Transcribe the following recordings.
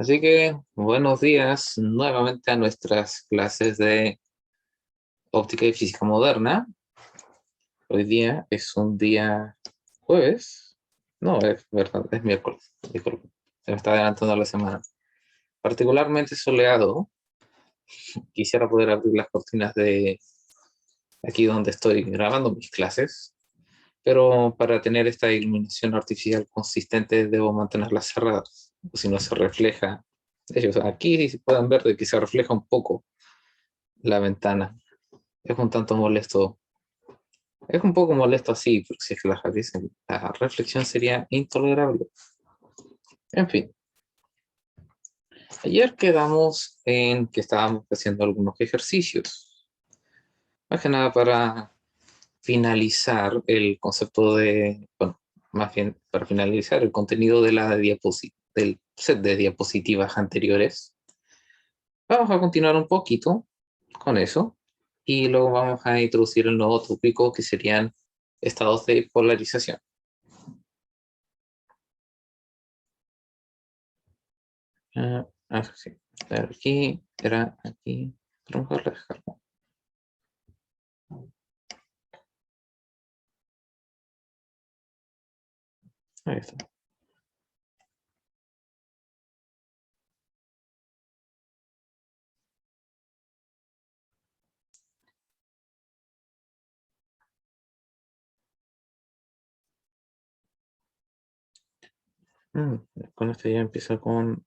Así que buenos días nuevamente a nuestras clases de óptica y física moderna. Hoy día es un día jueves. No, es verdad, es miércoles. Disculpe, se me está adelantando la semana. Particularmente soleado. Quisiera poder abrir las cortinas de aquí donde estoy grabando mis clases, pero para tener esta iluminación artificial consistente debo mantenerlas cerradas, o si no se refleja. De hecho, aquí si pueden ver de que se refleja un poco la ventana. Es un tanto molesto. Es un poco molesto así, porque si es que la reflexión sería intolerable. En fin, ayer quedamos en que estábamos haciendo algunos ejercicios. Más que nada para finalizar el concepto de, bueno, más bien para finalizar el contenido de la del set de diapositivas anteriores. Vamos a continuar un poquito con eso y luego vamos a introducir el nuevo tópico que serían estados de polarización. Sí. Aquí, era aquí, pero mejor la descargo. Ahí está. Con esto ya empieza con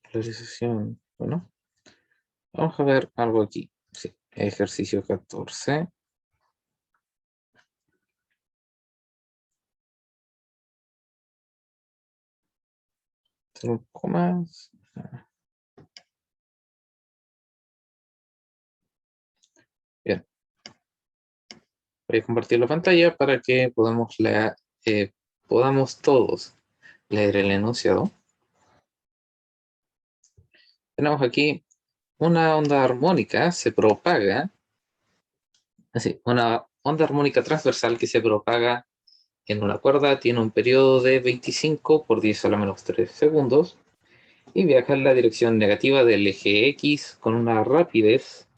polarización. Bueno, vamos a ver algo aquí. Sí, ejercicio 14. Un poco más. Bien, voy a compartir la pantalla para que podamos todos leer el enunciado. Tenemos aquí una onda armónica se propaga, así, una onda armónica transversal que se propaga en una cuerda, tiene un periodo de 25 por 10 a la menos 3 segundos y viaja en la dirección negativa del eje X con una rapidez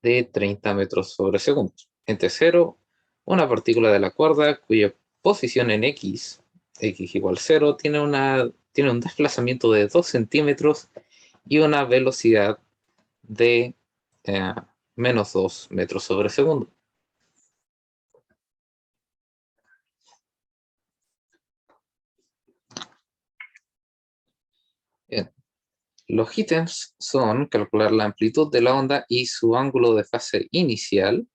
de 30 metros sobre segundo. Entre 0, una partícula de la cuerda cuya posición en X igual 0, tiene un desplazamiento de 2 centímetros y una velocidad de eh, menos 2 metros sobre segundo. Bien. Los ítems son calcular la amplitud de la onda y su ángulo de fase inicial,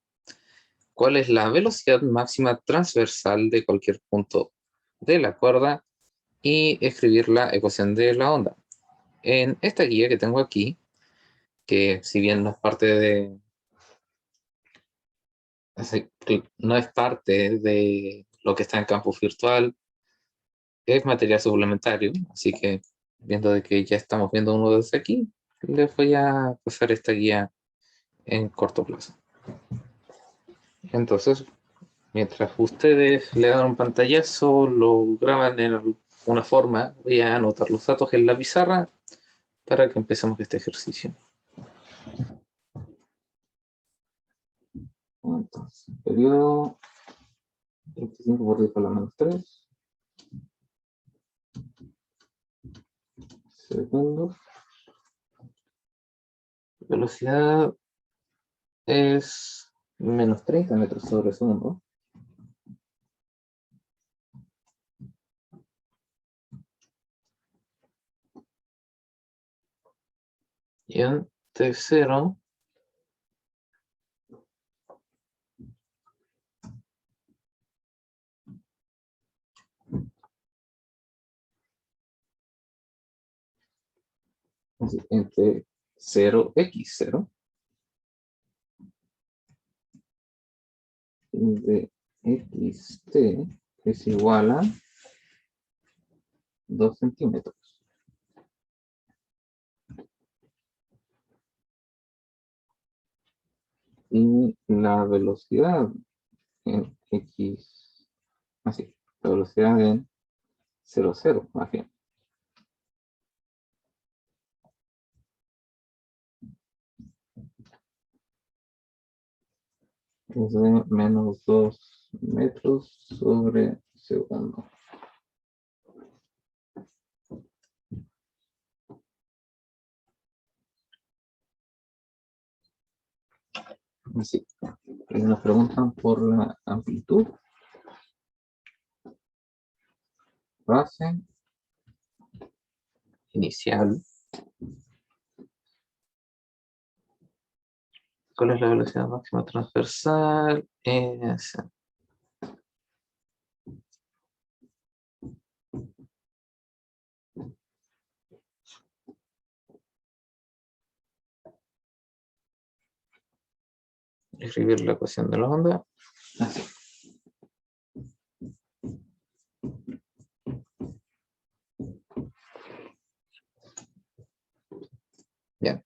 cuál es la velocidad máxima transversal de cualquier punto de la cuerda y escribir la ecuación de la onda. En esta guía que tengo aquí, que si bien no es parte de lo que está en campus virtual, es material suplementario, así que viendo de que ya estamos viendo uno desde aquí, les voy a pasar esta guía en corto plazo. Entonces, mientras ustedes le dan un pantallazo, lo graban en alguna forma, voy a anotar los datos en la pizarra para que empecemos este ejercicio. Entonces, periodo 25 por 10 a la menos 3 segundos. Velocidad es menos 30 metros sobre segundo. Y en tercero, entre 0x0 de xt es igual a 2 centímetros. Y la velocidad en x, así, la velocidad en 0,0, más bien. es de menos 2 metros sobre segundo. Así. Y nos preguntan por la amplitud. Base. Inicial. ¿Cuál es la velocidad máxima transversal? Escribir la ecuación de la onda. Así. Bien.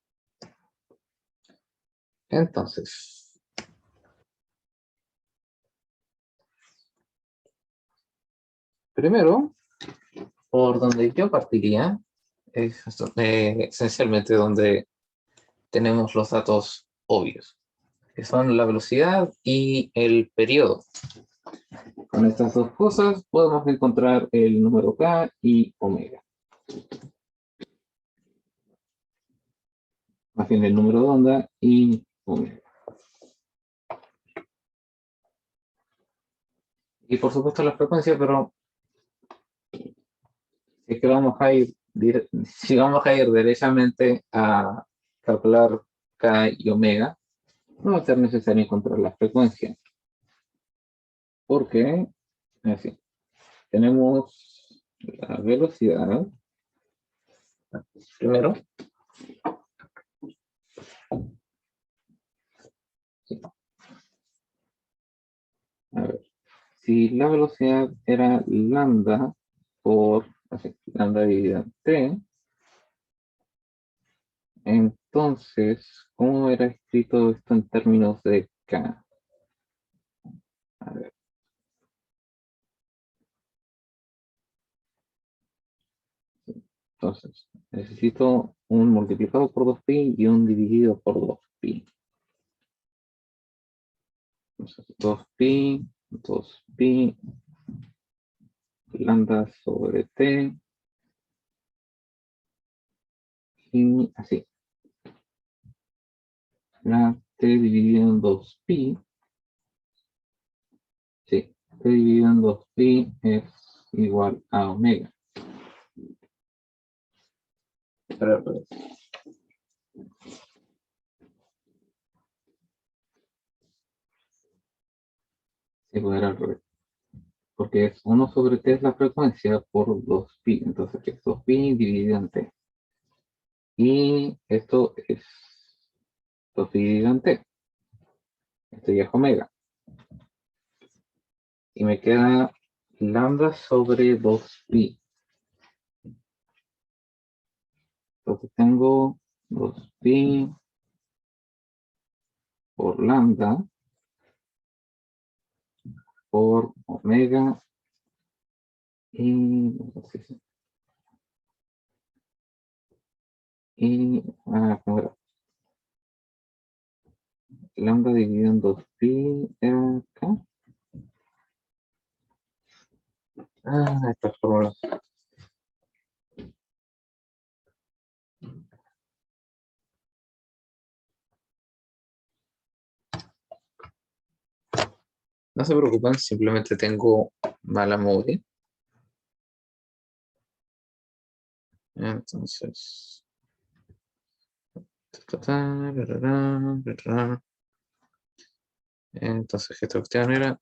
Entonces, primero, por donde yo partiría, es esencialmente donde tenemos los datos obvios, que son la velocidad y el periodo. Con estas dos cosas podemos encontrar el número K y omega. Más bien el número de onda y omega. Y por supuesto la frecuencia, pero si es que si vamos a ir derechamente a calcular K y omega, no va a ser necesario encontrar la frecuencia. Porque, así, tenemos la velocidad. Primero. Sí. A ver, si la velocidad era lambda por lambda dividida en t, entonces, ¿cómo era escrito esto en términos de k? A ver. Entonces, necesito un multiplicado por 2pi y un dividido por 2pi. Entonces, 2pi, lambda sobre t, y así. La t dividido en 2pi, sí, t dividido en 2pi es igual a omega. Pero, sí, pues era al revés. Porque es 1 sobre t es la frecuencia por 2pi. Entonces es 2pi dividido en t. Y esto es 2pi dividido en t. Esto ya es omega. Y me queda lambda sobre 2pi. Entonces tengo 2pi por lambda por omega y, ¿cómo era? Lambda dividido en 2pi era acá. Estas fórmulas. No se preocupen, simplemente tengo mala memoria. Entonces. Entonces, esta cuestión era.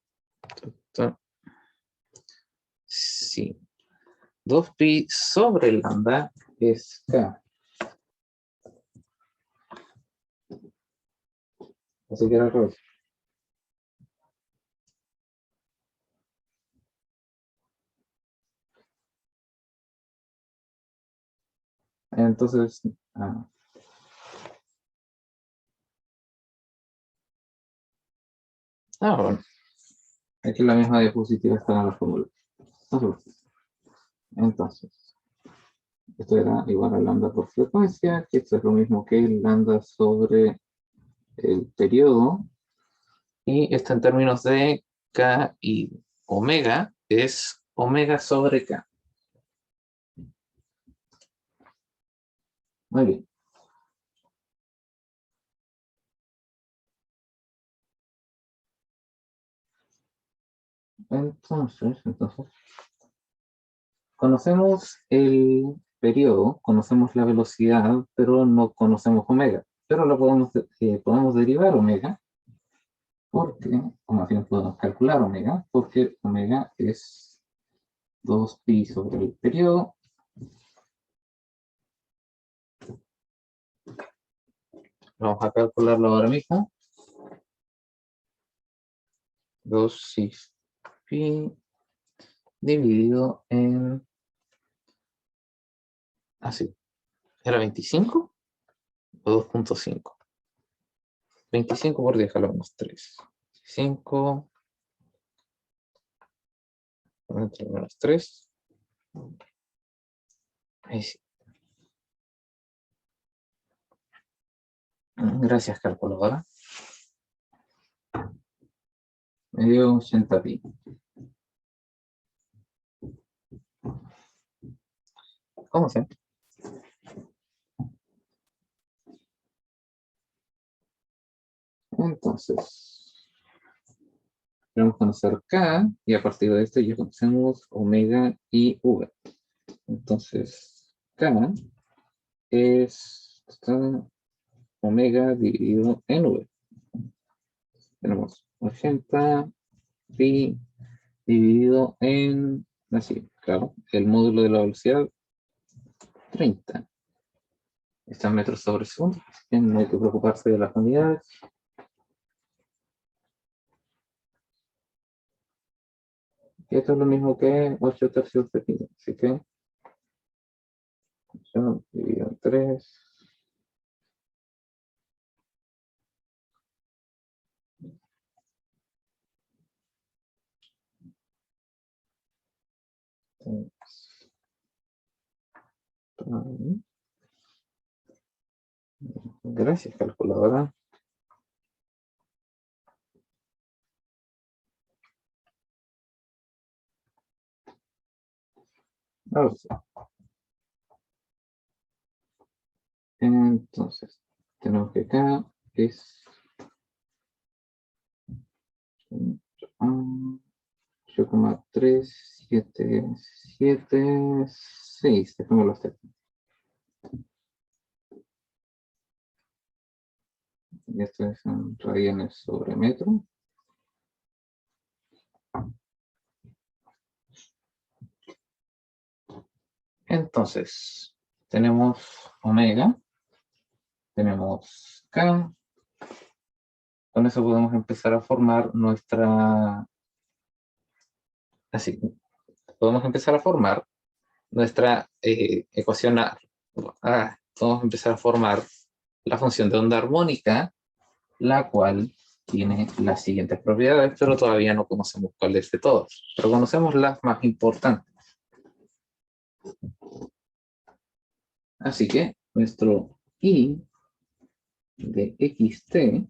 Sí. 2pi sobre lambda es K. Así que era al revés. Entonces, bueno. Aquí la misma diapositiva está en la fórmula. Entonces, esto era igual a lambda por frecuencia, que esto es lo mismo que lambda sobre el periodo, Y esto en términos de K y omega es omega sobre K. Muy bien. Entonces, conocemos el periodo, conocemos la velocidad, pero no conocemos omega. Pero lo podemos derivar omega, porque, o más bien podemos calcular omega, porque omega es 2pi sobre el periodo. Vamos a calcularlo ahora mismo. 2pi dividido en... Así. ¿Era 25 o 2.5? 25 por 10 a la menos 3. 5 entre menos 3. Ahí sí. Gracias, calculadora. Me dio 80pi. ¿Cómo se? Entonces, queremos conocer K y a partir de esto ya conocemos omega y V. Entonces, K es omega dividido en V. Tenemos 80 pi dividido en, así, claro, el módulo de la velocidad, 30. Está en metros sobre segundo, así que no hay que preocuparse de las unidades. Y esto es lo mismo que 8 tercios de pi, así que 8 dividido en 3. Gracias, calculadora. Ahora sí. Entonces, tenemos que acá es 8,3776. Dejémoslo hasta aquí. Y esto es en radianes sobre metro. Entonces, tenemos omega, tenemos K. Con eso podemos empezar a formar nuestra... Así, podemos empezar a formar nuestra ecuación A. Podemos empezar a formar la función de onda armónica, la cual tiene las siguientes propiedades, pero todavía no conocemos cuáles de todas, pero conocemos las más importantes. Así que nuestro I de xt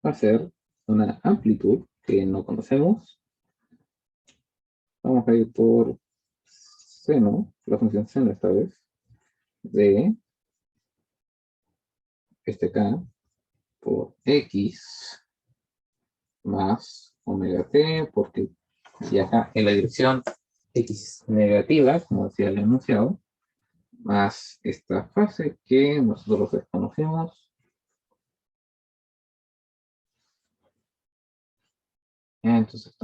va a ser una amplitud que no conocemos. Vamos a ir por seno, la función seno esta vez, de este k por x más omega t, porque viaja en la dirección x negativa, como decía el enunciado, más esta fase que nosotros desconocemos. Entonces,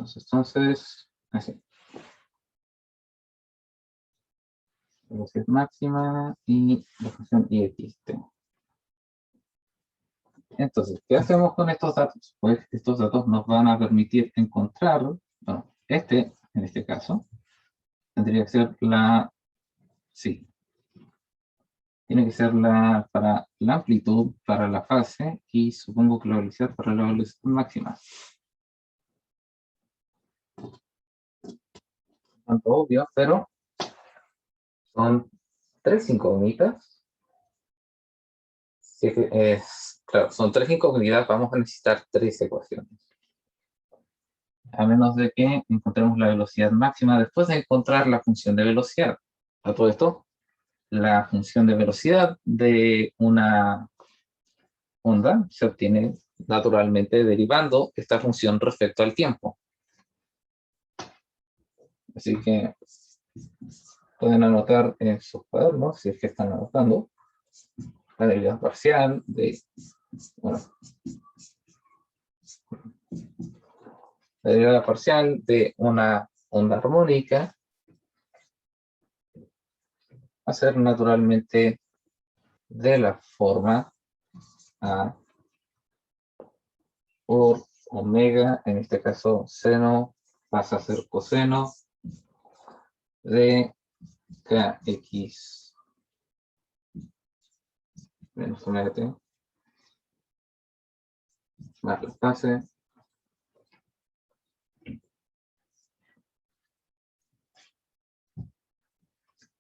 así. Velocidad máxima y la función IXT. Entonces, ¿qué hacemos con estos datos? Pues estos datos nos van a permitir encontrar, bueno, en este caso, tendría que ser sí, tiene que ser para la amplitud, para la fase, y supongo que la velocidad para la velocidad máxima. Tanto obvio, pero son 3 incógnitas. Si claro, son tres incógnitas, vamos a necesitar tres ecuaciones. A menos de que encontremos la velocidad máxima después de encontrar la función de velocidad. A todo esto, la función de velocidad de una onda se obtiene naturalmente derivando esta función respecto al tiempo. Así que pueden anotar en sus cuadernos, si es que están anotando, la derivada parcial de, bueno, la derivada parcial de una onda armónica va a ser naturalmente de la forma A por omega, en este caso seno pasa a ser coseno de kx menos omega t más la fase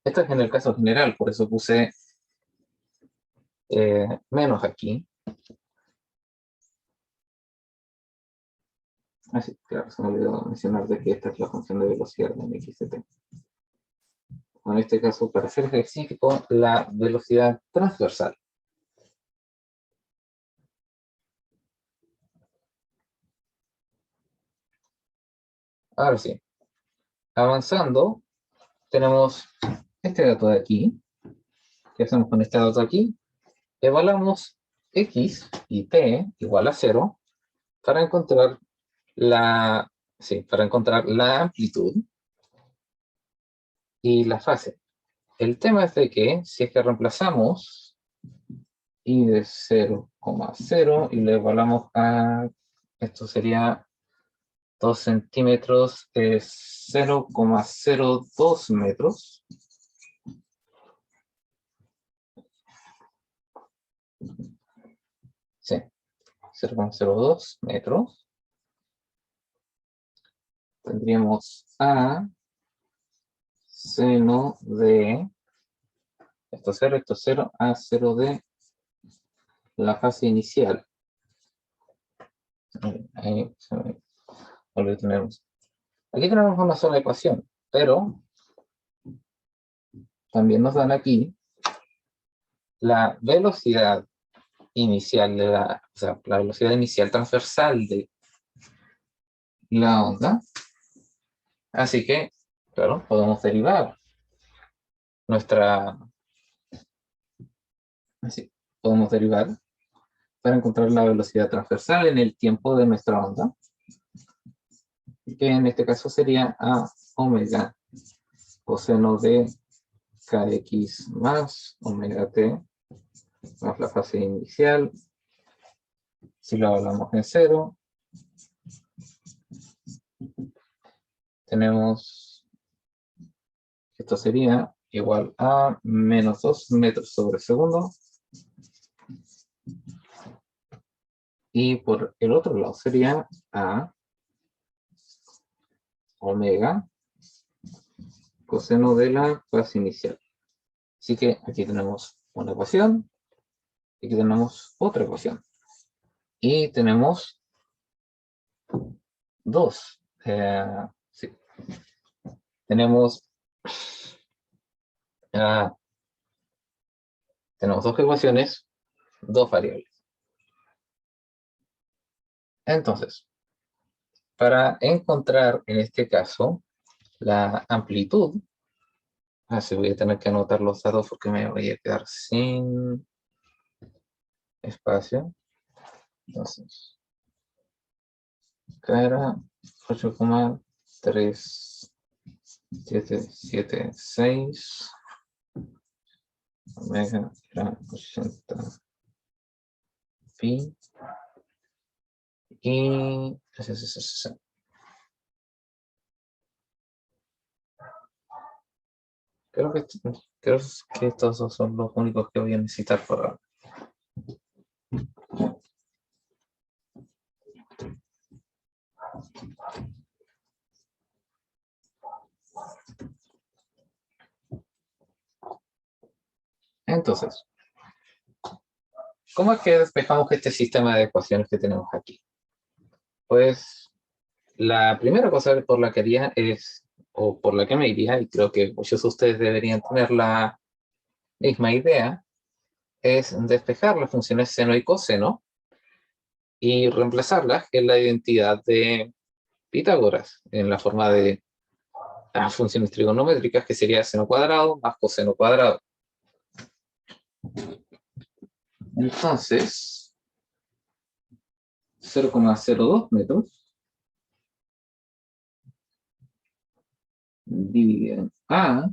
esto es en el caso general, por eso puse menos aquí. Así, claro, se me olvidó mencionar de que esta es la función de velocidad de x de t. En este caso, para ser específico, la velocidad transversal. Ahora sí, avanzando, tenemos este dato de aquí. ¿Qué hacemos con este dato aquí? Evaluamos x y t igual a 0 para encontrar para encontrar la amplitud y la fase. El tema es de que si es que reemplazamos y de 0,0 y le evaluamos a, esto sería 2 centímetros, 0,02 metros. Sí, 0,02 metros. Tendríamos a seno de, esto 0, a 0 de la fase inicial. Ahí se me olvidó tenemos. Aquí tenemos una sola ecuación, pero también nos dan aquí la velocidad inicial de la velocidad inicial transversal de la onda. Así que, claro, podemos derivar nuestra... Así, podemos derivar para encontrar la velocidad transversal en el tiempo de nuestra onda, que en este caso sería a omega coseno de kx más omega t más la fase inicial. Si lo hablamos en 0, tenemos, esto sería igual a menos 2 metros sobre segundo. Y por el otro lado sería a omega coseno de la fase inicial. Así que aquí tenemos una ecuación, y aquí tenemos otra ecuación. Y tenemos dos. Sí. Tenemos, tenemos dos ecuaciones, dos variables. Entonces, para encontrar en este caso la amplitud, así voy a tener que anotar los datos porque me voy a quedar sin espacio. Entonces, acá era 8,3776 omega era 80 pi y creo que, creo que estos dos son los únicos que voy a necesitar para... Entonces, ¿cómo es que despejamos este sistema de ecuaciones que tenemos aquí? Pues la primera cosa por la que haría es, o por la que me iría, y creo que muchos de ustedes deberían tener la misma idea, es despejar las funciones seno y coseno y reemplazarlas en la identidad de Pitágoras, en la forma de las funciones trigonométricas, que sería seno cuadrado más coseno cuadrado. Entonces, 0,02 metros dividido en A,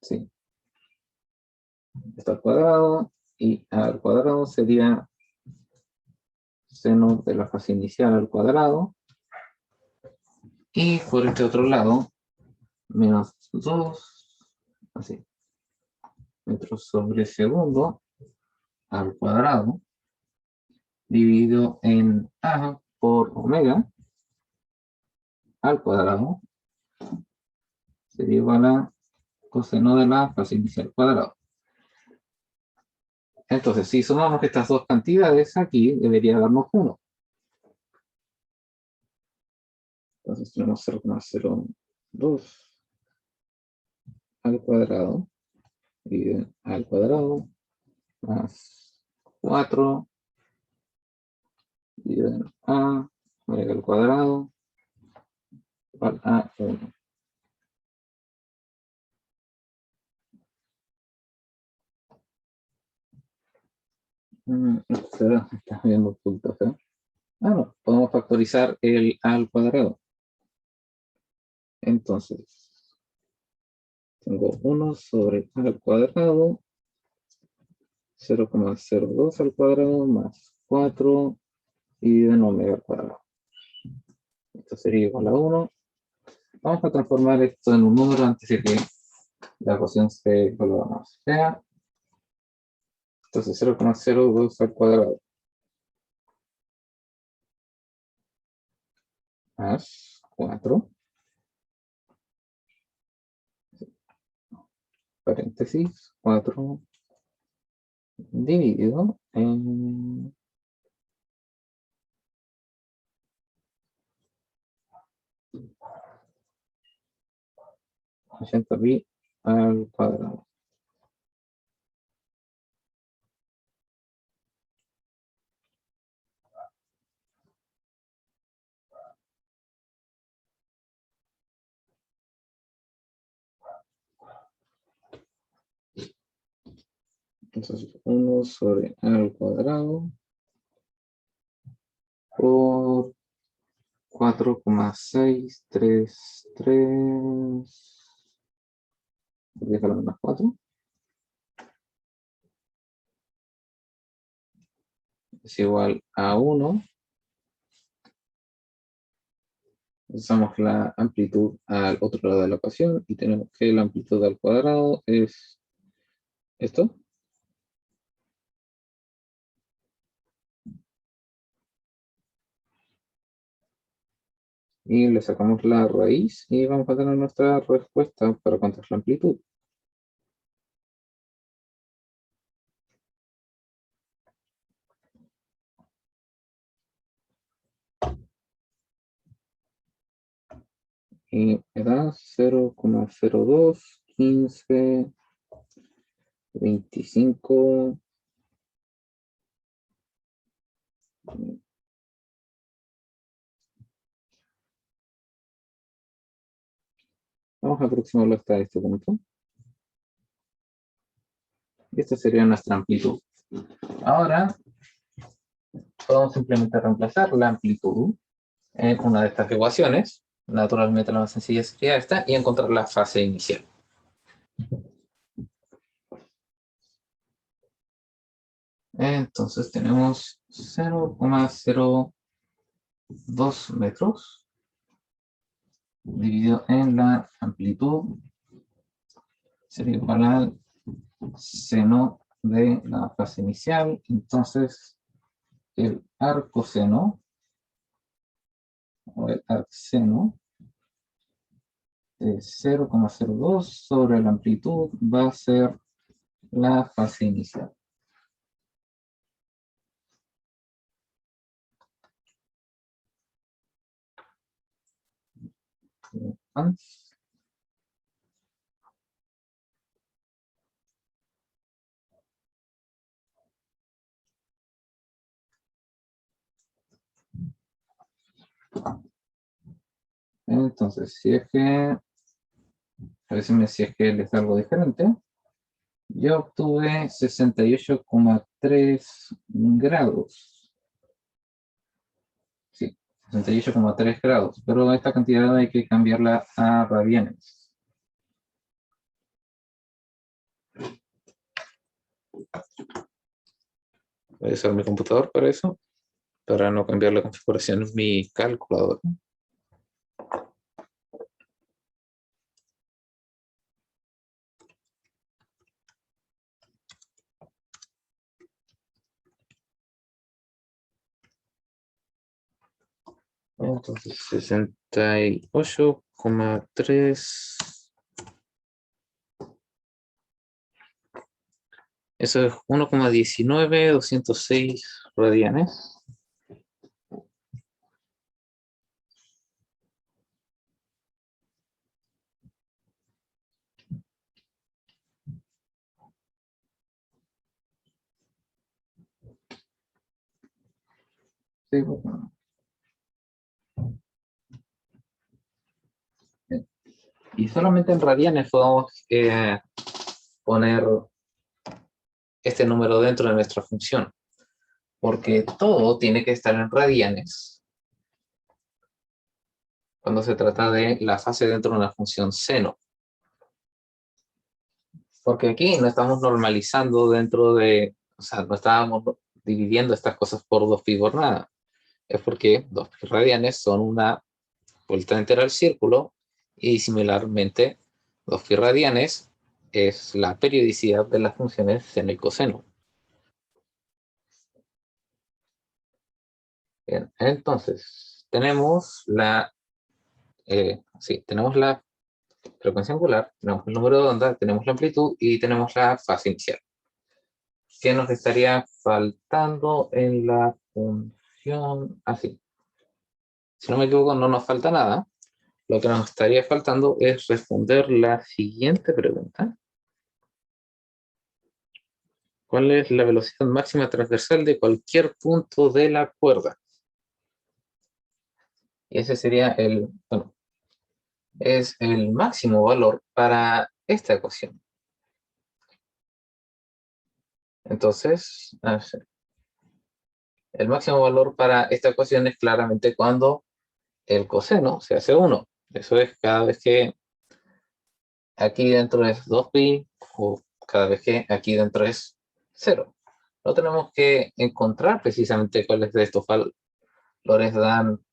sí, está al cuadrado, y A al cuadrado sería seno de la fase inicial al cuadrado, y por este otro lado, menos 2, así, metros sobre segundo al cuadrado, dividido en A por omega al cuadrado, sería igual a coseno de la fase inicial al cuadrado. Entonces, si sumamos estas dos cantidades aquí, debería darnos 1. Entonces tenemos 0,02 al cuadrado, dividido al cuadrado, más 4, dividido en A, omega al cuadrado, igual a 1. Estás viendo puntos, ¿eh? No, podemos factorizar el A al cuadrado. Entonces, tengo 1 sobre A al cuadrado, 0,02 al cuadrado, más 4, dividido en omega al cuadrado. Esto sería igual a 1. Vamos a transformar esto en un número antes de que la ecuación se vuelva más fea. Entonces 0,02 al cuadrado más 4, paréntesis, 4 dividido en 80pi al cuadrado. Entonces 1 sobre A al cuadrado por 4,633, déjalo más 4, es igual a 1. Usamos la amplitud al otro lado de la ecuación y tenemos que la amplitud al cuadrado es esto. Y le sacamos la raíz y vamos a tener nuestra respuesta para cuánto es la amplitud. Y me da 0,02, 15, 25. Vamos a aproximarlo hasta este punto. Y esta sería nuestra amplitud. Ahora podemos simplemente reemplazar la amplitud en una de estas ecuaciones. Naturalmente la más sencilla sería esta y encontrar la fase inicial. Entonces tenemos 0,02 metros dividido en la amplitud sería igual al seno de la fase inicial. Entonces el arcoseno o el arcseno de 0,02 sobre la amplitud va a ser la fase inicial. Entonces, si es que, a veces si es que les da algo diferente, yo obtuve 68,3 grados. Sí, 68,3 grados, pero esta cantidad hay que cambiarla a radianes. Voy a usar mi computador para eso, para no cambiar la configuración en mi calculador. Entonces, 68,3. Eso es 1,19206 radianes. Sí, bueno. Y solamente en radianes podemos poner este número dentro de nuestra función, porque todo tiene que estar en radianes cuando se trata de la fase dentro de una función seno. Porque aquí no estamos normalizando dentro de, o sea, no estábamos dividiendo estas cosas por 2pi por nada. Es porque 2pi radianes son una vuelta entera al círculo y similarmente 2pi radianes es la periodicidad de las funciones seno y coseno. Bien, entonces tenemos tenemos la frecuencia angular, tenemos el número de onda, tenemos la amplitud y tenemos la fase inicial. ¿Qué nos estaría faltando en la función? Así. Si no me equivoco, no nos falta nada. Lo que nos estaría faltando es responder la siguiente pregunta. ¿Cuál es la velocidad máxima transversal de cualquier punto de la cuerda? Y ese sería es el máximo valor para esta ecuación. Entonces, el máximo valor para esta ecuación es claramente cuando el coseno se hace 1. Eso es cada vez que aquí dentro es 2pi o cada vez que aquí dentro es 0. No tenemos que encontrar precisamente cuáles de estos valores dan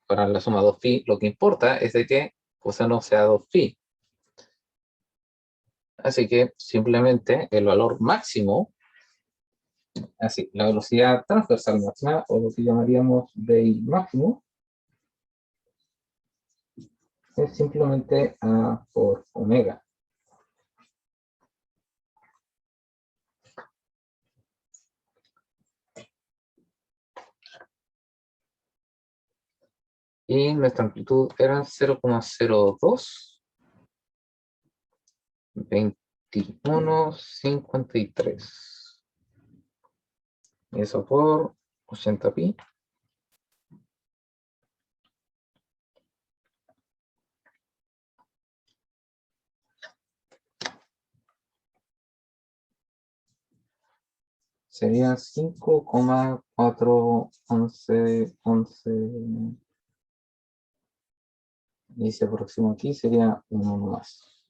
para la suma 2pi. Lo que importa es de que coseno sea 2pi. Así que simplemente el valor máximo, así, la velocidad transversal máxima, o lo que llamaríamos BI máximo, es simplemente A por omega. Y nuestra amplitud era 0,02 21,53. Eso por 80pi. Sería 5,411. Y si aproximo aquí sería uno más.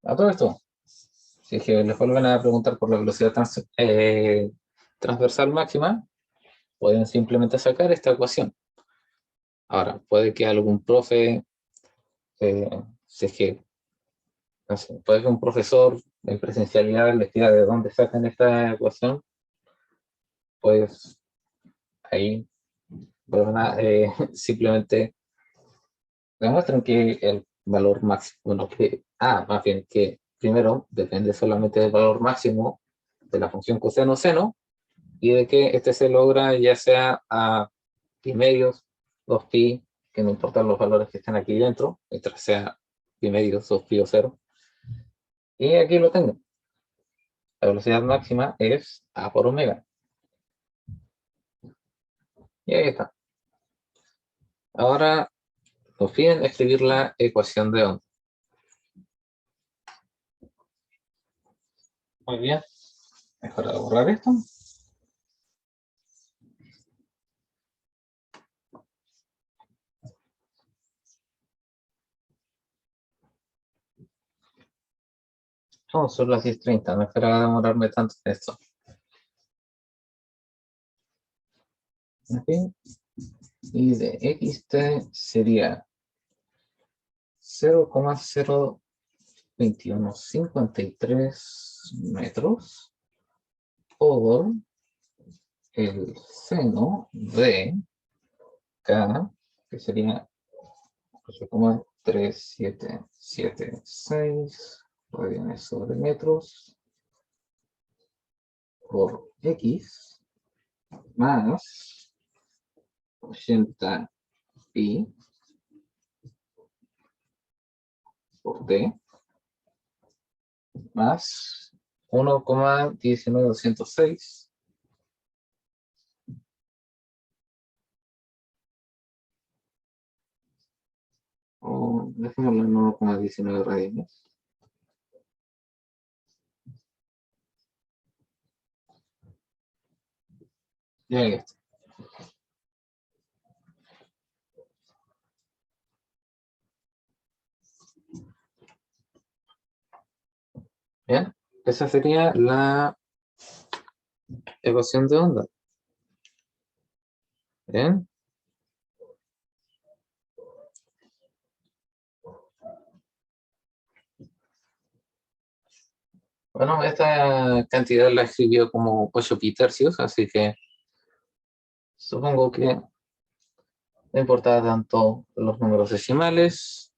A todo esto, si es que les vuelven a preguntar por la velocidad transversal máxima, pueden simplemente sacar esta ecuación. Ahora, puede que algún profe, si es que, no sé, puede que un profesor en presencialidad les diga de dónde sacan esta ecuación, pues ahí simplemente demuestran que el valor máximo, bueno, más bien que primero depende solamente del valor máximo de la función coseno-seno, y de que este se logra ya sea a pi medios, 2pi, que no importan los valores que estén aquí dentro, mientras sea pi medios, 2pi o 0. Y aquí lo tengo. La velocidad máxima es a por omega. Y ahí está. Ahora nos piden escribir la ecuación de onda. Muy bien. Es hora de borrar esto. Oh, son las 10:30. No esperaba demorarme tanto en esto. Okay. Y de xt sería 0,02153 metros por el seno de k, que sería 8,3776 radianes sobre metros por x más 80 pi por t más 1,19206 o dejémoslo en 1,19 radianes. Y ahí está. Bien, esa sería la ecuación de onda. Bien. Bueno, esta cantidad la escribió como 8 pi tercios, así que supongo que no importa tanto los números decimales.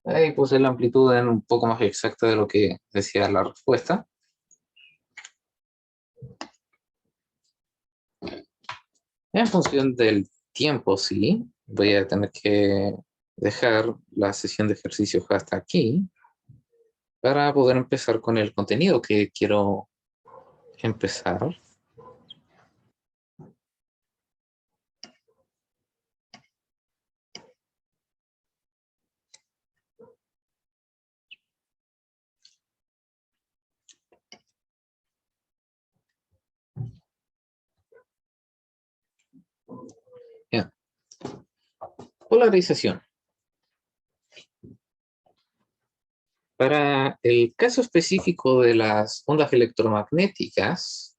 Ahí puse la amplitud en un poco más exacta de lo que decía la respuesta. En función del tiempo, sí, voy a tener que dejar la sesión de ejercicios hasta aquí para poder empezar con el contenido que quiero empezar. Bien. Polarización. Para el caso específico de las ondas electromagnéticas,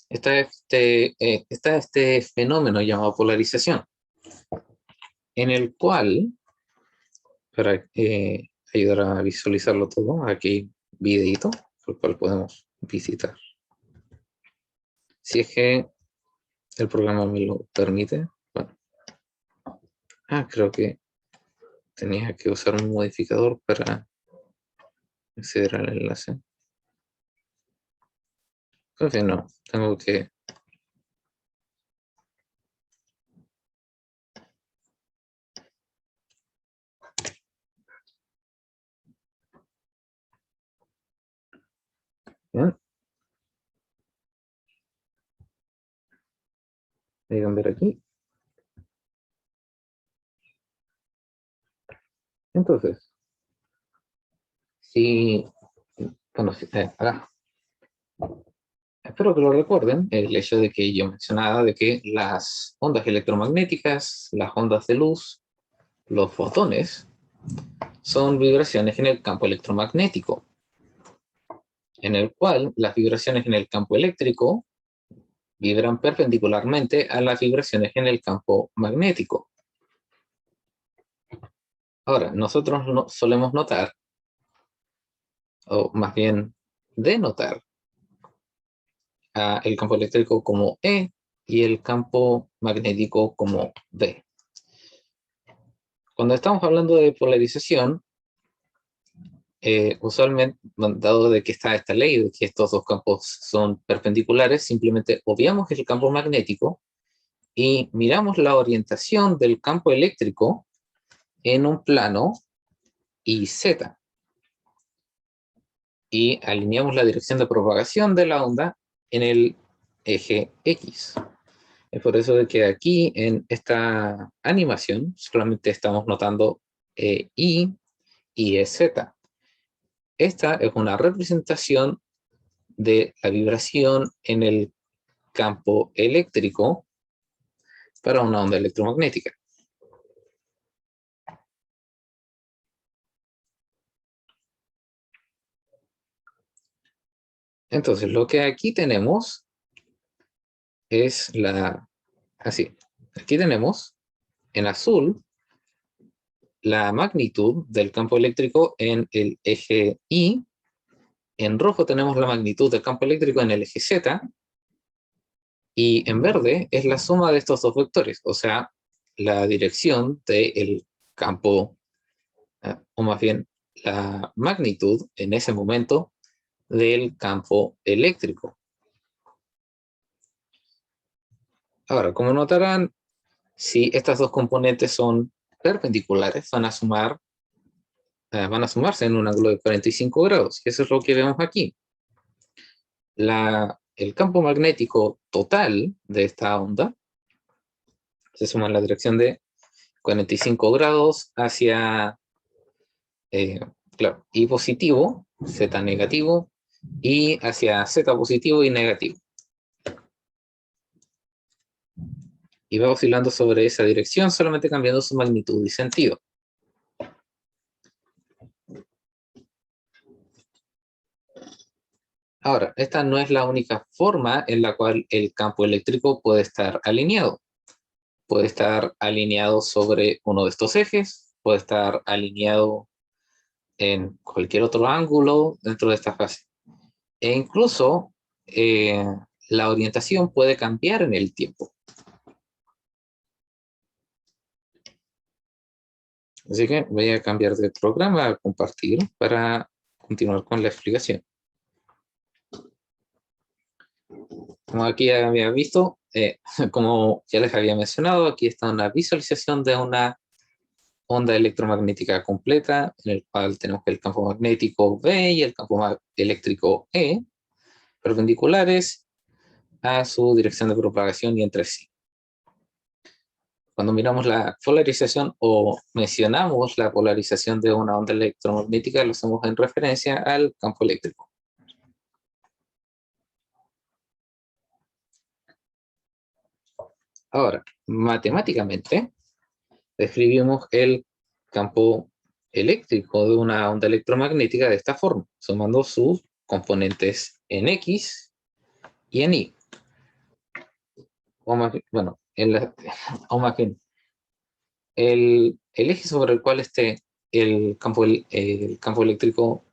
está este fenómeno llamado polarización, en el cual, para ayudar a visualizarlo todo, aquí videito, el cual podemos visitar. Si es que el programa me lo permite. Bueno. Creo que tenía que usar un modificador para acceder al enlace. Creo que no, tengo que... Bien. Voy a ver aquí. Entonces, si... Bueno, acá. Espero que lo recuerden, el hecho de que yo mencionaba de que las ondas electromagnéticas, las ondas de luz, los fotones, son vibraciones en el campo electromagnético, en el cual las vibraciones en el campo eléctrico vibran perpendicularmente a las vibraciones en el campo magnético. Ahora, nosotros no, solemos notar, o más bien denotar, el campo eléctrico como E y el campo magnético como B. Cuando estamos hablando de polarización, usualmente, dado de que está esta ley de que estos dos campos son perpendiculares, simplemente obviamos el campo magnético y miramos la orientación del campo eléctrico en un plano YZ. Y alineamos la dirección de propagación de la onda en el eje X. Es por eso de que aquí en esta animación solamente estamos notando Y y Z. Esta es una representación de la vibración en el campo eléctrico para una onda electromagnética. Entonces, lo que aquí tenemos es así. Aquí tenemos en azul la magnitud del campo eléctrico en el eje Y. En rojo tenemos la magnitud del campo eléctrico en el eje Z. Y en verde es la suma de estos dos vectores, o sea, la dirección del campo, o más bien la magnitud en ese momento del campo eléctrico. Ahora, como notarán, si estas dos componentes son perpendiculares, van a sumarse en un ángulo de 45 grados. Y eso es lo que vemos aquí. El campo magnético total de esta onda se suma en la dirección de 45 grados hacia, claro, Y positivo, Z negativo, y hacia Z positivo y negativo. Y va oscilando sobre esa dirección, solamente cambiando su magnitud y sentido. Ahora, esta no es la única forma en la cual el campo eléctrico puede estar alineado. Puede estar alineado sobre uno de estos ejes, puede estar alineado en cualquier otro ángulo dentro de esta fase. E incluso la orientación puede cambiar en el tiempo. Así que voy a cambiar de programa a compartir para continuar con la explicación. Como aquí ya había visto, como ya les había mencionado, aquí está una visualización de una onda electromagnética completa, en el cual tenemos el campo magnético B y el campo eléctrico E, perpendiculares a su dirección de propagación y entre sí. Cuando miramos la polarización o mencionamos la polarización de una onda electromagnética, lo hacemos en referencia al campo eléctrico. Ahora, matemáticamente, describimos el campo eléctrico de una onda electromagnética de esta forma, sumando sus componentes en X y en Y. O más, bueno, o más bien, el eje sobre el cual esté el campo eléctrico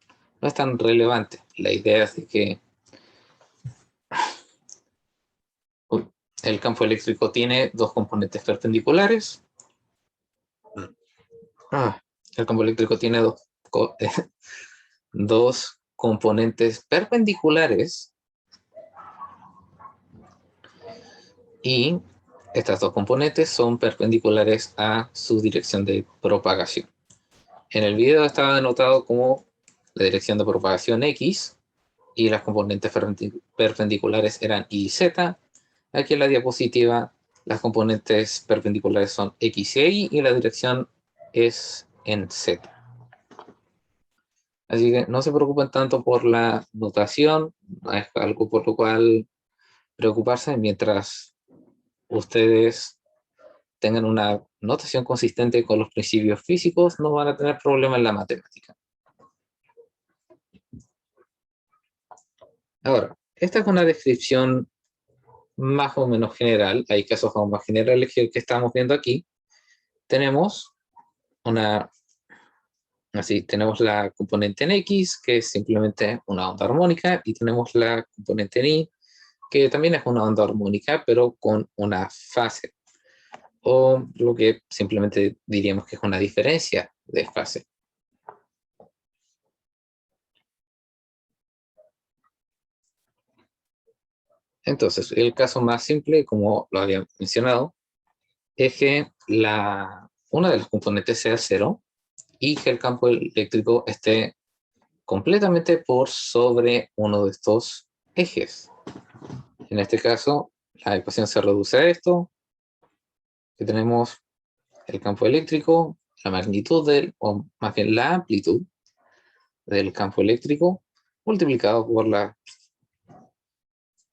no es tan relevante. La idea es de que el campo eléctrico tiene dos componentes perpendiculares. El campo eléctrico tiene dos componentes perpendiculares y estas dos componentes son perpendiculares a su dirección de propagación. En el video estaba denotado como la dirección de propagación X y las componentes perpendiculares eran Y y Z. Aquí en la diapositiva las componentes perpendiculares son X y la dirección es en Z. Así que no se preocupen tanto por la notación, no es algo por lo cual preocuparse mientras ustedes tengan una notación consistente con los principios físicos, no van a tener problema en la matemática. Ahora, esta es una descripción más o menos general, hay casos aún más generales que el que estamos viendo aquí. Tenemos tenemos la componente en X, que es simplemente una onda armónica, y tenemos la componente en Y, que también es una onda armónica, pero con una fase, o lo que simplemente diríamos que es una diferencia de fase. Entonces, el caso más simple, como lo había mencionado, es que una de las componentes sea cero y que el campo eléctrico esté completamente por sobre uno de estos ejes. En este caso, la ecuación se reduce a esto, que tenemos el campo eléctrico, la magnitud o más bien la amplitud del campo eléctrico, multiplicado por la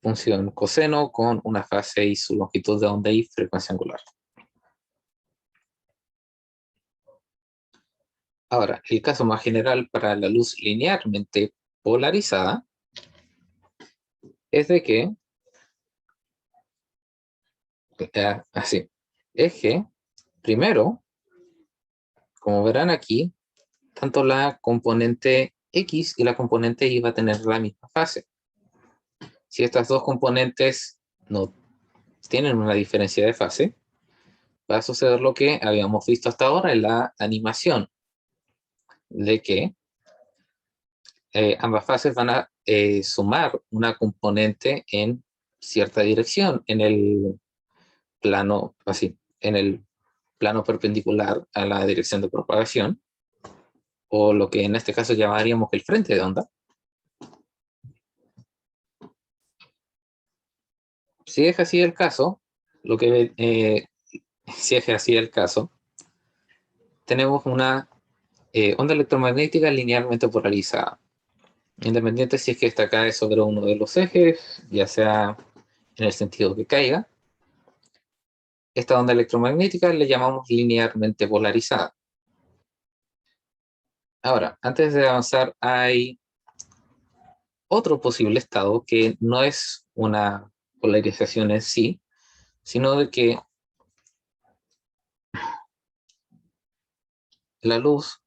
función coseno con una fase y su longitud de onda y frecuencia angular. Ahora, el caso más general para la luz linealmente polarizada es de que, así, es que, primero, como verán aquí, tanto la componente X y la componente Y va a tener la misma fase. Si estas dos componentes no tienen una diferencia de fase, va a suceder lo que habíamos visto hasta ahora en la animación, de que ambas fases van a sumar una componente en cierta dirección, en el plano, así, en el plano perpendicular a la dirección de propagación, o lo que en este caso llamaríamos el frente de onda. Si es así el caso, si es así el caso, tenemos una onda electromagnética linealmente polarizada, independiente si es que esta cae sobre uno de los ejes, ya sea en el sentido que caiga. Esta onda electromagnética le llamamos linealmente polarizada. Ahora, antes de avanzar, hay otro posible estado que no es una polarización en sí, sino de que la luz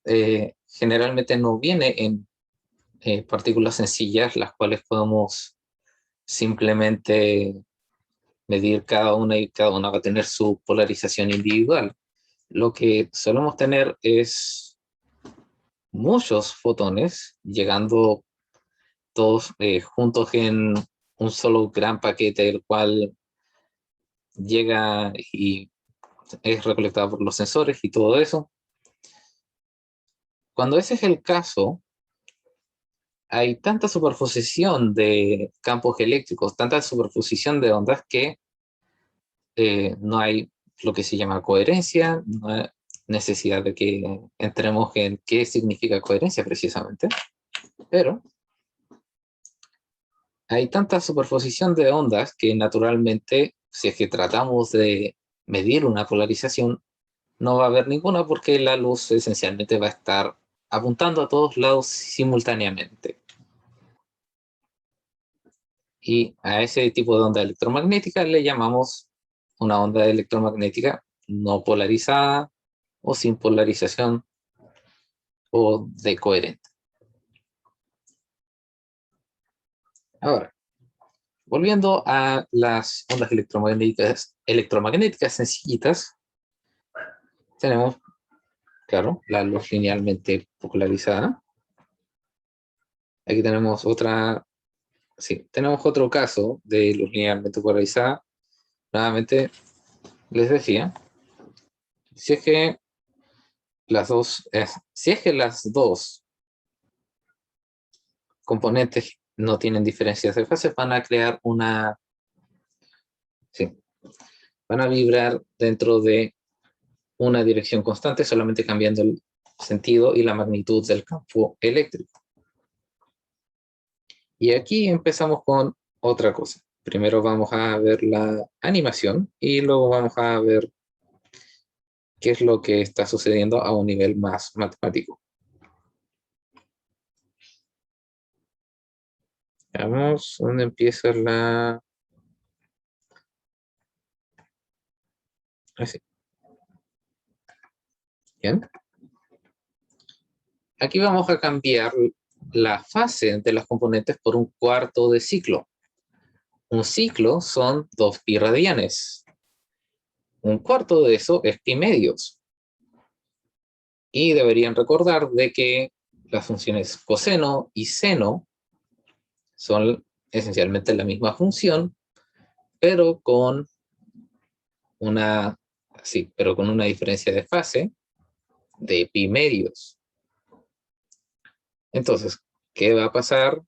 generalmente no viene en partículas sencillas, las cuales podemos simplemente medir cada una y cada una va a tener su polarización individual. Lo que solemos tener es muchos fotones llegando todos juntos en un solo gran paquete, el cual llega y es recolectado por los sensores y todo eso. Cuando ese es el caso, hay tanta superposición de campos eléctricos, tanta superposición de ondas que no hay lo que se llama coherencia, no hay necesidad de que entremos en qué significa coherencia precisamente, pero hay tanta superposición de ondas que naturalmente, si es que tratamos de medir una polarización, no va a haber ninguna porque la luz esencialmente va a estar apuntando a todos lados simultáneamente. Y a ese tipo de onda electromagnética le llamamos una onda electromagnética no polarizada o sin polarización o decoherente. Ahora, volviendo a las ondas electromagnéticas sencillitas, tenemos, claro, la luz linealmente polarizada. Aquí tenemos tenemos otro caso de luz linealmente polarizada. Nuevamente, les decía, si es que si es que las dos componentes no tienen diferencias de fase, van a crear sí, van a vibrar dentro de una dirección constante, solamente cambiando el sentido y la magnitud del campo eléctrico. Y aquí empezamos con otra cosa. Primero vamos a ver la animación y luego vamos a ver qué es lo que está sucediendo a un nivel más matemático. Veamos dónde empieza así. Bien. Aquí vamos a cambiar la fase de las componentes por un cuarto de ciclo. Un ciclo son 2 pi radianes. Un cuarto de eso es pi medios. Y deberían recordar de que las funciones coseno y seno son esencialmente la misma función, pero con pero con una diferencia de fase de pi medios. Entonces, ¿qué va a pasar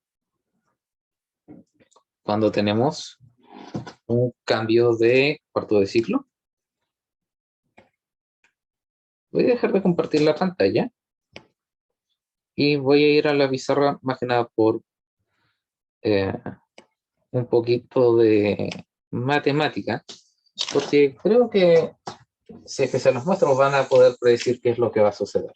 cuando tenemos un cambio de cuarto de ciclo? Voy a dejar de compartir la pantalla y voy a ir a la pizarra más que nada por eh, un poquito de matemática, porque creo que si es que se los muestro van a poder predecir qué es lo que va a suceder.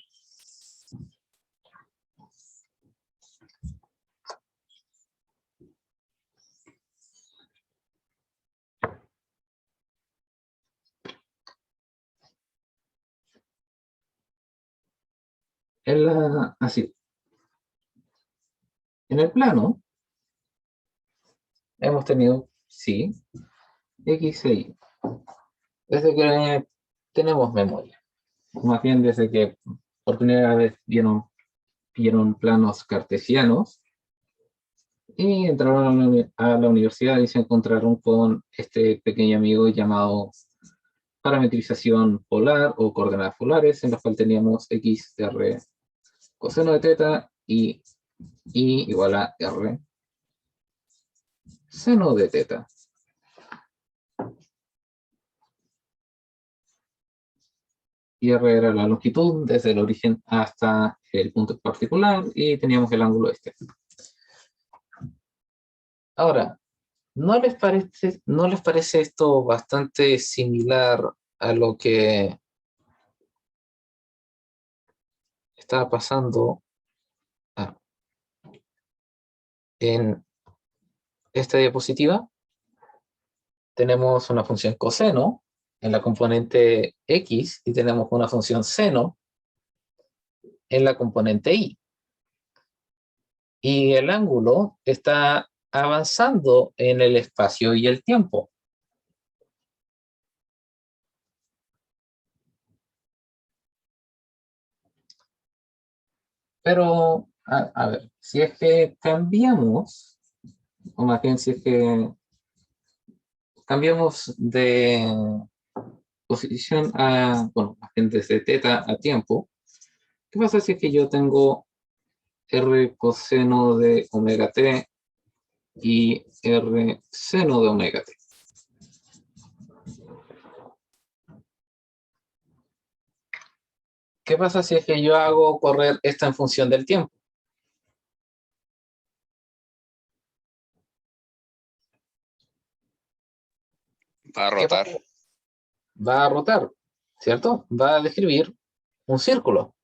Así, en el plano hemos tenido, sí, X e Y, desde que tenemos memoria. Más bien desde que por primera vez vieron planos cartesianos y entraron a la universidad y se encontraron con este pequeño amigo llamado parametrización polar o coordenadas polares, en las cuales teníamos x de r coseno de teta y y igual a r seno de teta. Y r era la longitud desde el origen hasta el punto particular y teníamos el ángulo este. Ahora, no les parece esto bastante similar a lo que estaba pasando en esta diapositiva? Tenemos una función coseno en la componente x y tenemos una función seno en la componente y. Y el ángulo está avanzando en el espacio y el tiempo. Pero, a ver, si es que cambiamos, o más bien si es que cambiamos de posición bueno, más bien desde teta a tiempo, ¿qué pasa si es que yo tengo r coseno de omega t y r seno de omega t? ¿Qué pasa si es que yo hago correr esta en función del tiempo? Va a rotar. Va a rotar, ¿cierto? Va a describir un círculo.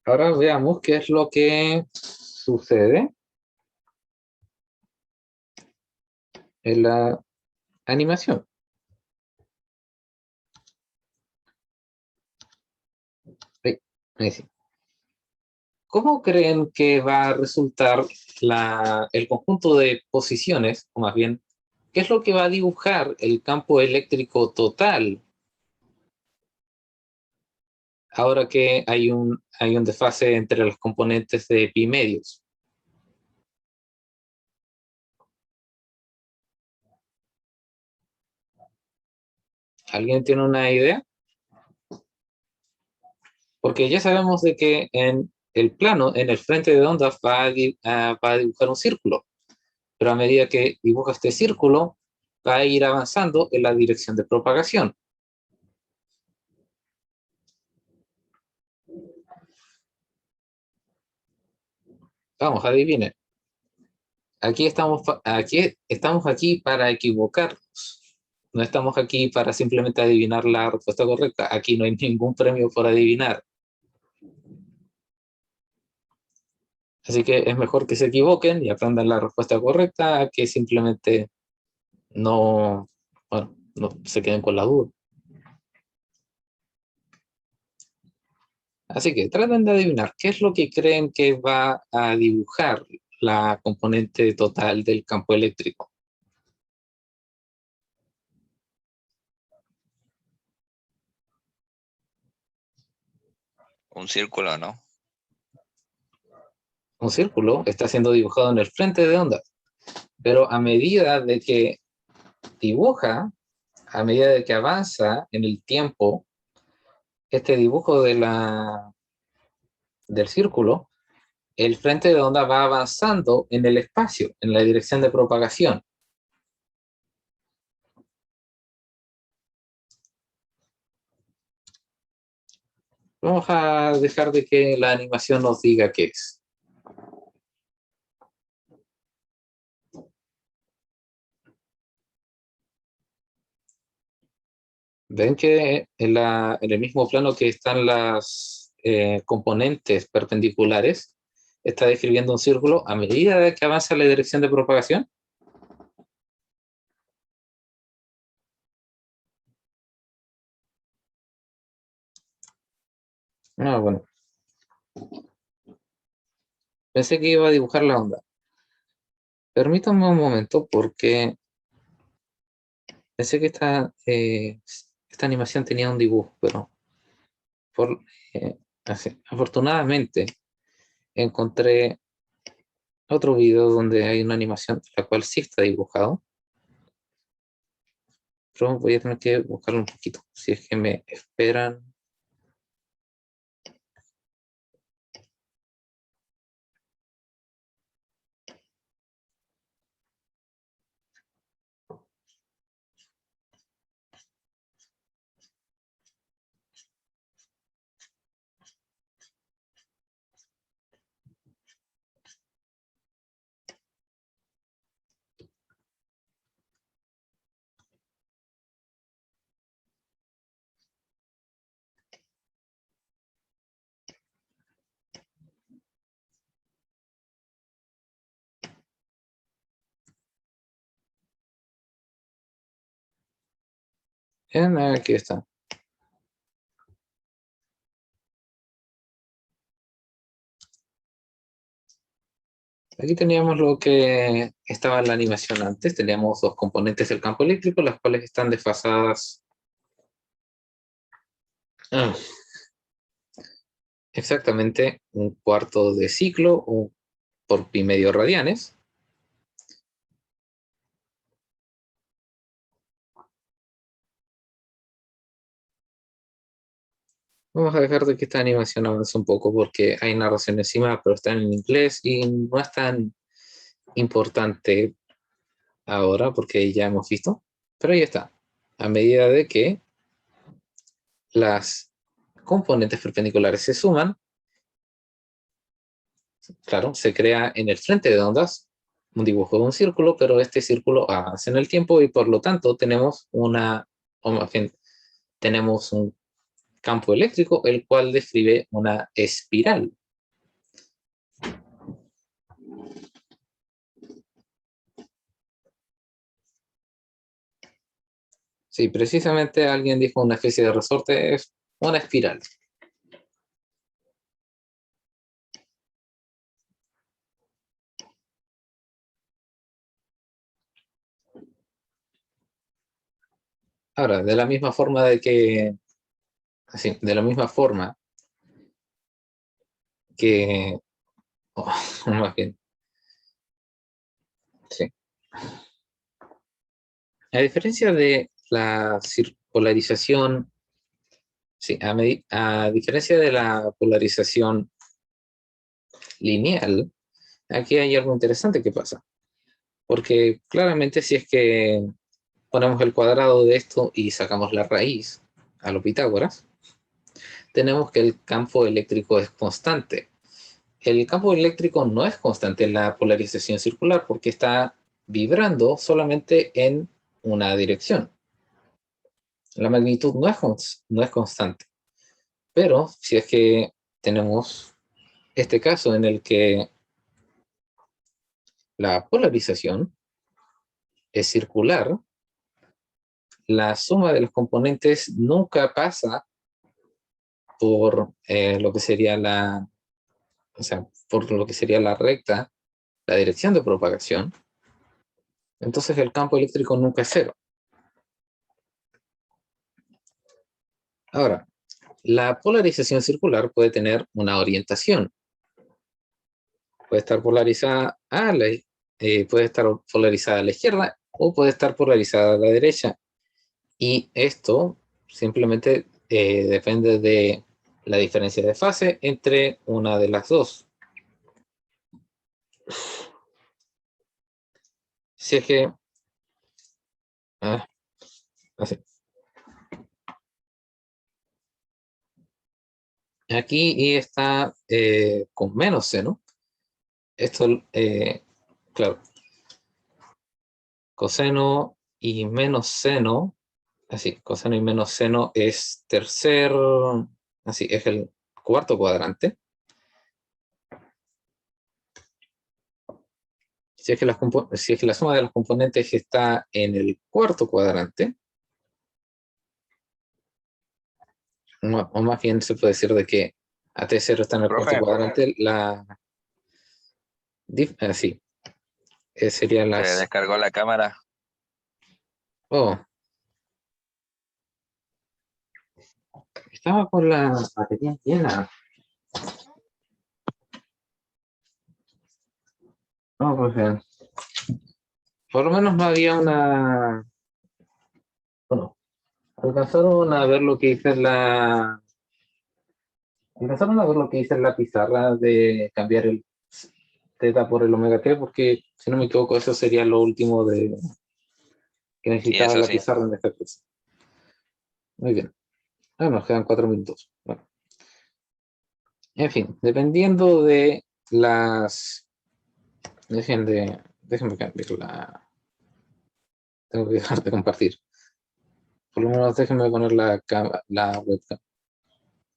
Ahora veamos qué es lo que sucede en la animación. Ahí sí. ¿Cómo creen que va a resultar el conjunto de posiciones, o más bien, qué es lo que va a dibujar el campo eléctrico total ahora que hay un desfase entre los componentes de pi medios? ¿Alguien tiene una idea? Porque ya sabemos de que en el plano, en el frente de ondas, va a dibujar un círculo, pero a medida que dibuja este círculo, va a ir avanzando en la dirección de propagación. Vamos, adivinen. Aquí estamos aquí para equivocarnos. No estamos aquí para simplemente adivinar la respuesta correcta. Aquí no hay ningún premio por adivinar. Así que es mejor que se equivoquen y aprendan la respuesta correcta a que simplemente no, bueno, no se queden con la duda. Así que traten de adivinar qué es lo que creen que va a dibujar la componente total del campo eléctrico. Un círculo, ¿no? un círculo está siendo dibujado en el frente de onda, pero a medida de que dibuja, a medida de que avanza en el tiempo, este dibujo del círculo, el frente de onda va avanzando en el espacio, en la dirección de propagación. Vamos a dejar de que la animación nos diga qué es. Ven que en el mismo plano que están las componentes perpendiculares, está describiendo un círculo a medida de que avanza la dirección de propagación. Ah, bueno. Pensé que iba a dibujar la onda. Permítanme un momento porque pensé que esta animación tenía un dibujo, pero por, afortunadamente encontré otro video donde hay una animación la cual sí está dibujado, pero voy a tener que buscarlo un poquito, si es que me esperan. Aquí está. Aquí teníamos lo que estaba en la animación antes. Teníamos dos componentes del campo eléctrico, las cuales están desfasadas. Ah, exactamente un cuarto de ciclo o por pi medio radianes. Vamos a dejar de que esta animación avance un poco porque hay narración encima, pero está en inglés y no es tan importante ahora porque ya hemos visto. Pero ahí está. A medida de que las componentes perpendiculares se suman, claro, se crea en el frente de ondas un dibujo de un círculo, pero este círculo avanza en el tiempo y por lo tanto tenemos o más bien, tenemos un campo eléctrico, el cual describe una espiral. Sí, precisamente alguien dijo una especie de resorte, es una espiral. Ahora, de la misma forma así, de la misma forma que, oh, más bien, sí. A diferencia de la polarización, sí, a diferencia de la polarización lineal, aquí hay algo interesante que pasa. Porque claramente si es que ponemos el cuadrado de esto y sacamos la raíz a lo Pitágoras, tenemos que el campo eléctrico es constante. El campo eléctrico no es constante en la polarización circular porque está vibrando solamente en una dirección. La magnitud no es constante. Pero si es que tenemos este caso en el que la polarización es circular, la suma de los componentes nunca pasa por lo que sería o sea, por lo que sería la recta, la dirección de propagación. Entonces el campo eléctrico nunca es cero. Ahora, la polarización circular puede tener una orientación. puede estar polarizada puede estar polarizada a la izquierda o puede estar polarizada a la derecha. Y esto simplemente depende de la diferencia de fase entre una de las dos. Si es que... así. Aquí y está con menos seno. Esto, claro, coseno y menos seno, así, coseno y menos seno es así, es el cuarto cuadrante. Si es que la suma de los componentes está en el cuarto cuadrante, o más bien se puede decir de que AT0 está en el cuarto Profe, cuadrante, así, serían se las... descargó la cámara. Oh, estaba con la batería llena. No, pues por lo menos no había una... Bueno, alcanzaron a ver lo que dice alcanzaron a ver lo que dice en la pizarra de cambiar el teta por el omega t, porque si no me equivoco eso sería lo último que Sí, necesitaba eso la sí. pizarra en esta clase. Muy bien. Nos quedan 4 minutos. Bueno, en fin, dependiendo de las... Déjenme cambiar tengo que dejar de compartir. Por lo menos déjenme poner la webcam.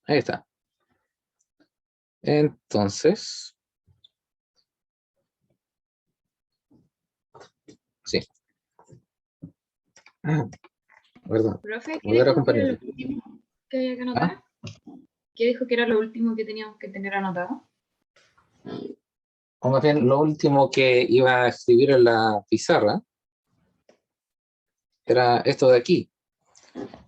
Ahí está. Entonces, sí. Perdón. Profe, ¿qué Volver a dijo que era acompañar. lo último que había que ¿Ah? anotar? ¿Qué dijo que era lo último que teníamos que tener anotado? O más bien, lo último que iba a escribir en la pizarra era esto de aquí,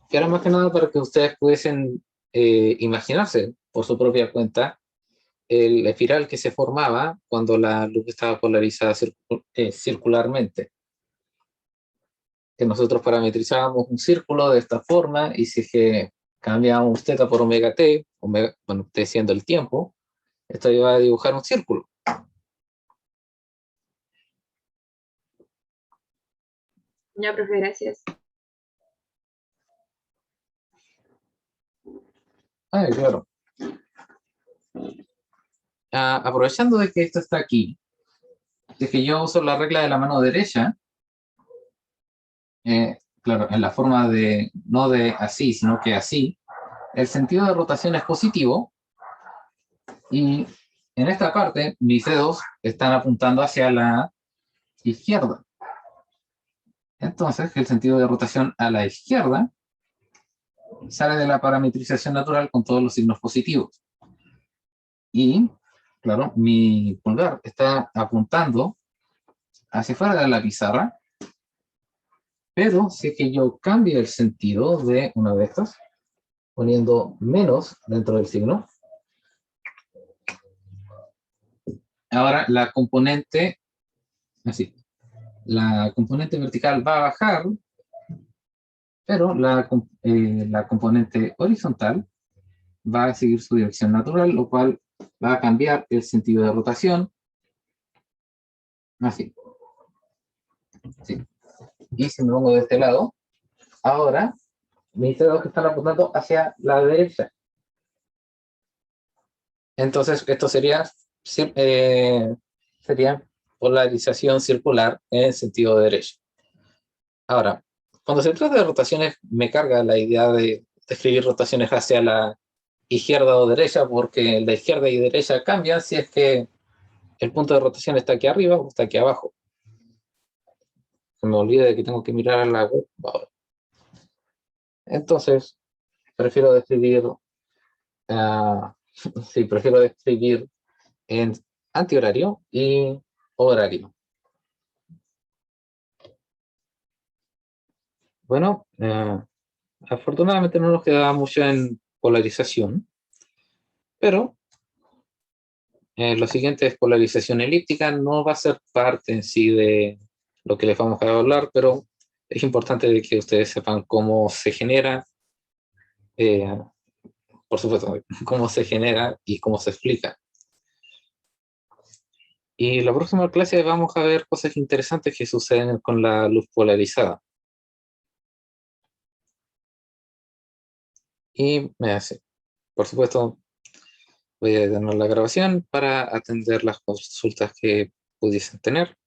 que era más que nada para que ustedes pudiesen imaginarse por su propia cuenta el espiral que se formaba cuando la luz estaba polarizada circularmente. Que nosotros parametrizábamos un círculo de esta forma y si es que cambiábamos θ por omega t, bueno, t siendo el tiempo, esto iba a dibujar un círculo. Ya, profe, gracias. Claro. Aprovechando de que esto está aquí, de que yo uso la regla de la mano derecha, claro, en la forma de, no de así, sino que así, el sentido de rotación es positivo y en esta parte mis dedos están apuntando hacia la izquierda. Entonces, el sentido de rotación a la izquierda sale de la parametrización natural con todos los signos positivos. Y, claro, mi pulgar está apuntando hacia fuera de la pizarra, pero si es que yo cambio el sentido de una de estas, poniendo menos dentro del signo, ahora la componente, así, la componente vertical va a bajar, pero la componente horizontal va a seguir su dirección natural, lo cual va a cambiar el sentido de rotación, así. Sí. Y si me pongo de este lado, ahora mis dedos están apuntando hacia la derecha. Entonces, esto sería polarización circular en sentido derecho. Ahora, cuando se trata de rotaciones, me carga la idea de escribir rotaciones hacia la izquierda o derecha, porque la izquierda y derecha cambian si es que el punto de rotación está aquí arriba o está aquí abajo. Se me olvida de que tengo que mirar a la web ahora. Entonces, prefiero describir, prefiero describir en antihorario y horario. Bueno, afortunadamente no nos quedaba mucho en polarización, pero Lo siguiente es polarización elíptica. No va a ser parte en sí de lo que les vamos a hablar, pero es importante de que ustedes sepan cómo se genera, eh, por supuesto, cómo se genera y cómo se explica. Y la próxima clase vamos a ver cosas interesantes que suceden con la luz polarizada. Y me hace, por supuesto, voy a detener la grabación para atender las consultas que pudiesen tener.